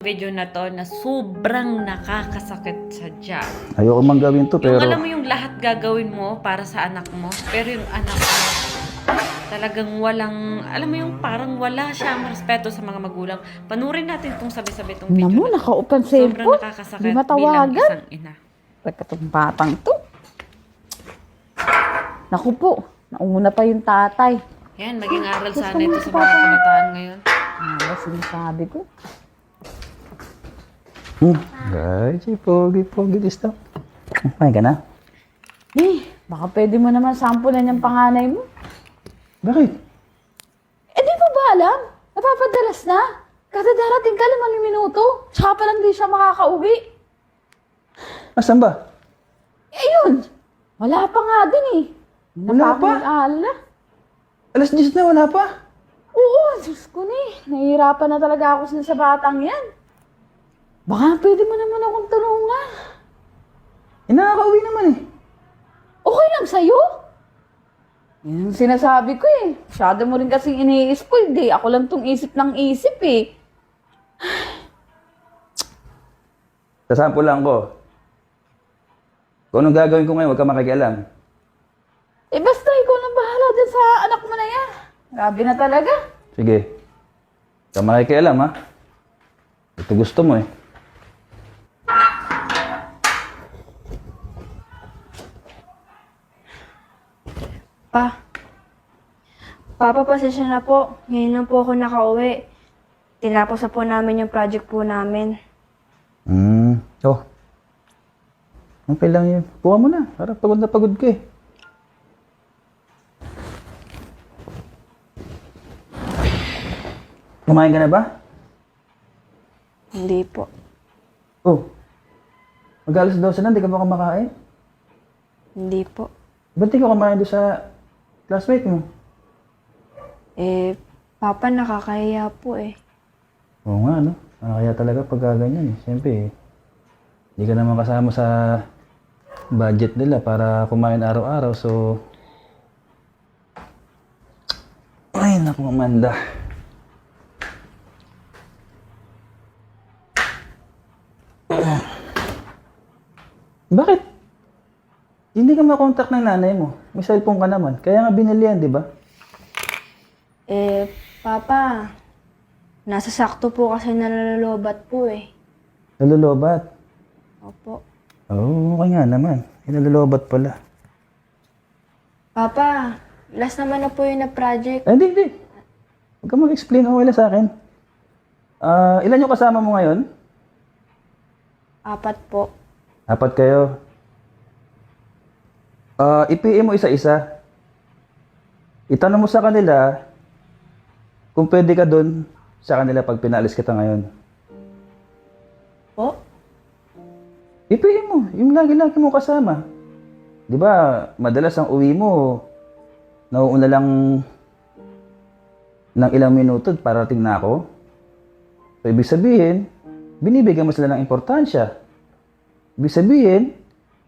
Video na to na sobrang nakakasakit sa tiyan. Ayoko mang gawin to, pero... Yung alam mo yung lahat gagawin mo para sa anak mo, pero yung anak mo talagang walang, alam mo yung parang wala siyang respeto sa mga magulang. Panurin natin itong sabi-sabi itong video Namu, na to. nakaupan sa Sobrang cellphone. nakakasakit Di bilang matawagan. isang ina. Teka, itong batang to. Naku po, nauna pa yung tatay. Yan, maging aral sana ito sa mga kabataan ngayon. Ano sinasabi ko? Guys, pogi stop. Kumain ka na? Baka pwede mo naman sampulan yung panganay mo. Bakit? Eh di mo ba alam? Napapadalas na. Kada darating ka 5 minuto. Tsaka pa lang di siya makakauwi. Asan ba? Eh yun, wala pa nga din eh. Wala pa? Ala. Alas 10 na, wala pa? Oo, Diyos ko ni. Nahihirapan na talaga ako sa batang yan. Baka pwede mo naman akong tulungan. Nakakauwi naman eh. Okay lang sa'yo? Yan ang sinasabi ko eh. Masyado mo rin kasing ini-spoil eh. Ako lang tong isip ng isip eh. Sasample lang ko. Kung anong gagawin ko ngayon, huwag ka makikialam. Eh basta ikaw lang bahala dyan sa anak mo na yan. Grabe na talaga. Sige. Huwag ka makikialam, ha? Ito gusto mo eh. Papa, pasensya na po. Ngayon lang po ako nakauwi. Tinapos na po namin yung project po namin. Oh. Okay lang yun. Kuha mo na. Para pagod na pagod ka eh. Kumain ka na ba? Hindi po. Oh. Mag-alas 12 na, hindi ka ba kumakain? Hindi po. Ba't di ka kumain doon sa classmate mo? Papa, nakakahiya po eh. Oo nga, no? Kaya talaga pag ganyan eh. Siyempre, hindi ka naman kasama sa budget nila para kumain araw-araw. So, ay, naku, Amanda. Bakit? Hindi ka makontak ng nanay mo. May cellphone ka naman. Kaya nga binili yan, di ba? Papa, nasa sakto po kasi nalolobat po eh. Nalulubat. Opo. Oo, okay nga naman. Nalulubat pala. Papa, last naman na po yun na project. Ay, hindi. Huwag ka mag-explain okay lang sa akin. Ilan yung kasama mo ngayon? 4 po. 4 kayo. I-PM mo isa-isa. Itanong mo sa kanila kung pwede ka dun sa kanila pag pinaalis kita ngayon. Po? I-PM mo. Yung lagi-lagi mo kasama. Di ba, madalas ang uwi mo, nauuna lang ng ilang minuto parating na ako. So, ibig sabihin, binibigyan mo sila ng importansya. Ibig sabihin,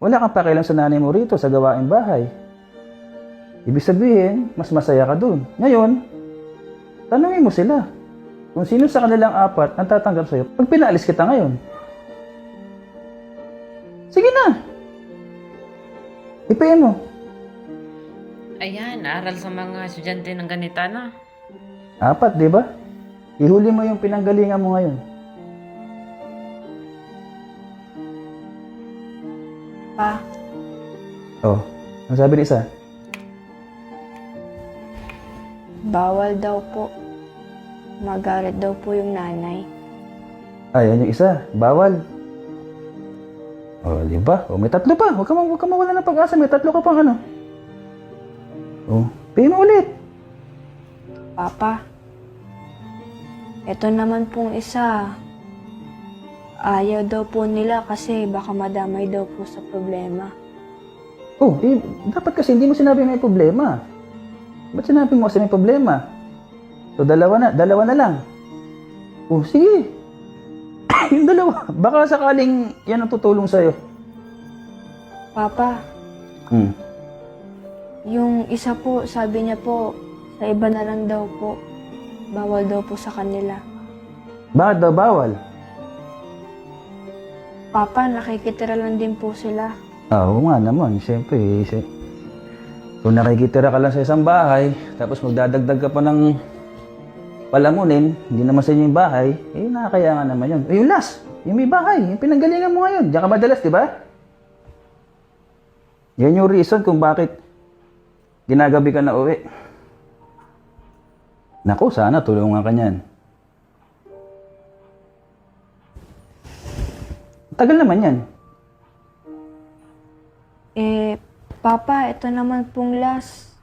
wala kang pakialam sa nanay mo rito sa gawaing bahay. Ibig sabihin, mas masaya ka dun. Ngayon, tanungin mo sila kung sino sa kanilang 4 ang tatanggap sa'yo pag pinaalis kita ngayon. Sige na! Ipayin mo. Ayan, aral sa mga estudyante ng ganita na. 4, di ba? Ihuli mo yung pinanggalingan mo ngayon. Pa, Oh, ang sabi ni isa? bawal daw po. Magalit daw po yung nanay. Yan yung isa. Bawal. Oh, di ba? Oh, may 3 pa. Huwag ka mawala ng pag-asa. May 3 ka pang ano. Oh, pay mo ulit. Papa, eto naman pong isa. Ayaw daw po nila kasi baka madamay daw po sa problema. Oh, dapat kasi hindi mo sinabi may problema. Ba't sinabi mo kasi may problema? So, dalawa na lang. Oh, sige. Yung dalawa. Baka sakaling yan ang tutulong sa'yo. Papa, yung isa po, sabi niya po, sa iba na lang daw po. Bawal daw po sa kanila. Bakit daw bawal? Papa, nakikitira lang din po sila. Oo nga naman, siyempre. Kung nakikitira ka lang sa isang bahay, tapos magdadagdag ka pa ng palamunin, hindi naman sa inyo yung bahay, nakakaya nga naman yun. Yung last, yung may bahay, yung pinanggalingan mo ngayon. Diyan ka madalas, di ba? Yan yung reason kung bakit ginagabi ka na uwi. Naku, sana tulungan ka niyan. Tagal naman yan. Papa, ito naman pong last.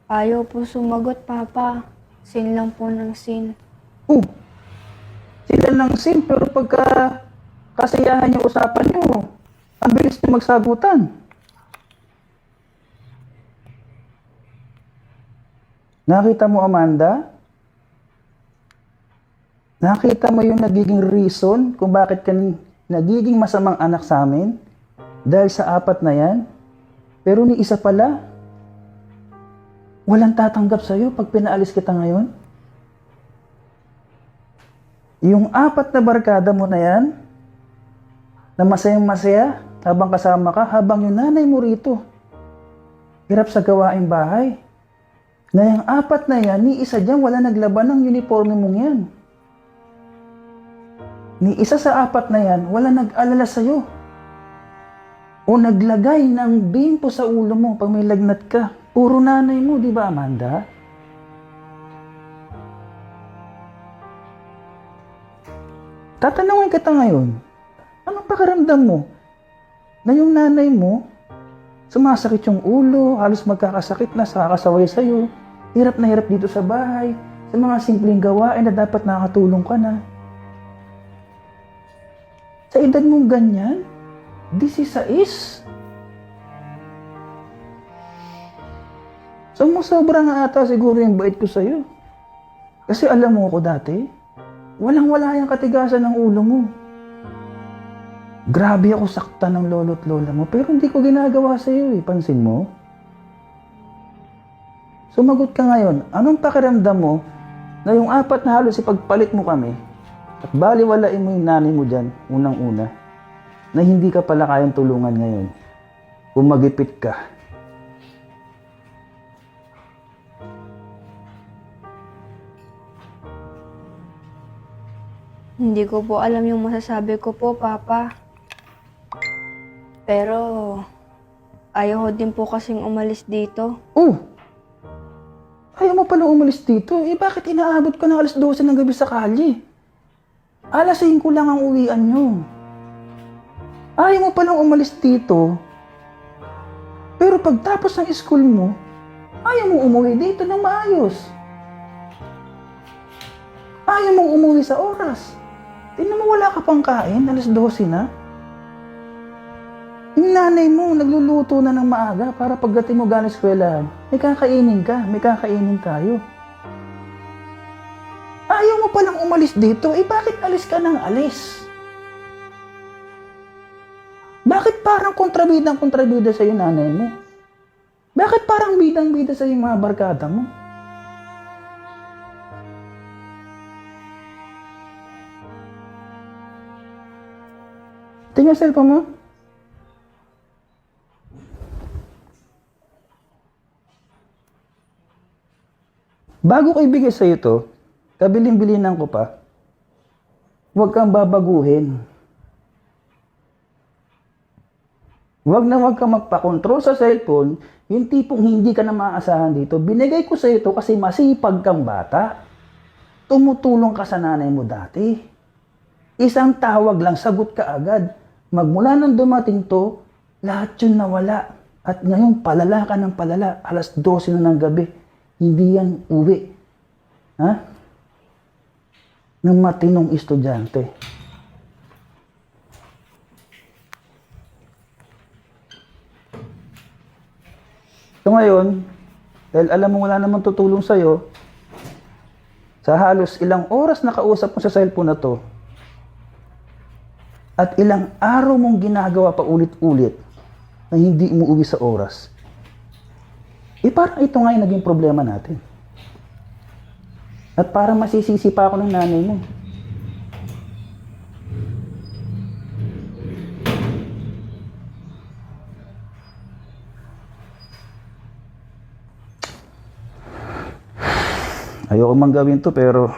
Ayaw po sumagot, Papa. Sin lang po ng sin. Sila lang sim, pero pagka kasiyahan yung usapan nyo, ang bilis nyo magsagutan. Nakita mo, Amanda? Nakita mo yung nagiging reason kung bakit ka nagiging masamang anak sa amin? Dahil sa 4 na yan? Pero ni isa pala, walang tatanggap sa'yo pag pinaalis kita ngayon? Yung 4 na barkada mo na yan, na masayang masaya habang kasama ka, habang yung nanay mo rito, hirap sa gawaing bahay. Na yung 4 na yan, ni isa dyan wala naglaban ng uniforme mong yan. Ni isa sa 4 na yan, wala nag-alala sa'yo. O naglagay ng bimpo sa ulo mo pag may lagnat ka. Puro nanay mo, di ba, Amanda? Tatanungin kita ngayon, anong pakiramdam mo na yung nanay mo, sumasakit yung ulo, halos magkakasakit na, sakakasaway sa'yo, hirap na hirap dito sa bahay, sa mga simpleng gawain na dapat nakakatulong ka na. Sa edad mong ganyan, 16. Sumusobra nga ata siguro yung bait ko sa'yo. Kasi alam mo ko dati, walang-wala yung katigasan ng ulo mo. Grabe ako sakta ng lolo't lola mo, pero hindi ko ginagawa sa'yo eh. Pansin mo? Sumagot ka ngayon, anong pakiramdam mo na yung 4 na halos ipagpalit mo kami at baliwalain mo yung nanay mo dyan, unang-una, na hindi ka pala kayang tulungan ngayon kung magipit ka. Hindi ko po alam yung masasabi ko po, Papa. Pero, ayaw ko din po kasing umalis dito. Ayaw mo pala umalis dito. Bakit inaabot ka ng alas 12 ng gabi sa kalye? Alas 5 lang ang uwian nyo. Ayaw mo palang umalis dito. Pero pagtapos ng school mo, ayaw mo umuwi dito ng maayos. Ayaw mong umuwi sa oras. Tingnan mo, wala ka pang kain, alas 12 na. Yung nanay mo, nagluluto na ng maaga para pagdating mo galing eskwelahan, may kakainin ka, may kakainin tayo. Ayaw mo palang umalis dito, bakit alis ka ng alis? Bakit parang kontrabida sa yung nanay mo? Bakit parang bidang-bida sa yung mga barkada mo? Tingnan cellphone mo. Bago ko ibigay sa'yo to, kabilin-bilinan ko pa, huwag kang babaguhin. Huwag kang magpakontrol sa cellphone, yung tipong hindi ka na maaasahan dito. Binigay ko sa'yo to kasi masipag kang bata. Tumutulong ka sa nanay mo dati. Isang tawag lang, sagot ka agad. Magmula nang dumating to, lahat yun nawala. At ngayon, palala ka ng palala. Alas 12 na ng gabi. Hindi yan uwi. Ha? Ng matinong estudyante. So ngayon, dahil alam mo wala namang tutulong sa'yo, sa halos ilang oras na kausap mo sa cellphone na to, at ilang araw mong ginagawa pa ulit-ulit na hindi umuwi sa oras, parang ito nga yung naging problema natin. At parang masisisi pa ako ng nanay mo. Ayoko mang gawin to pero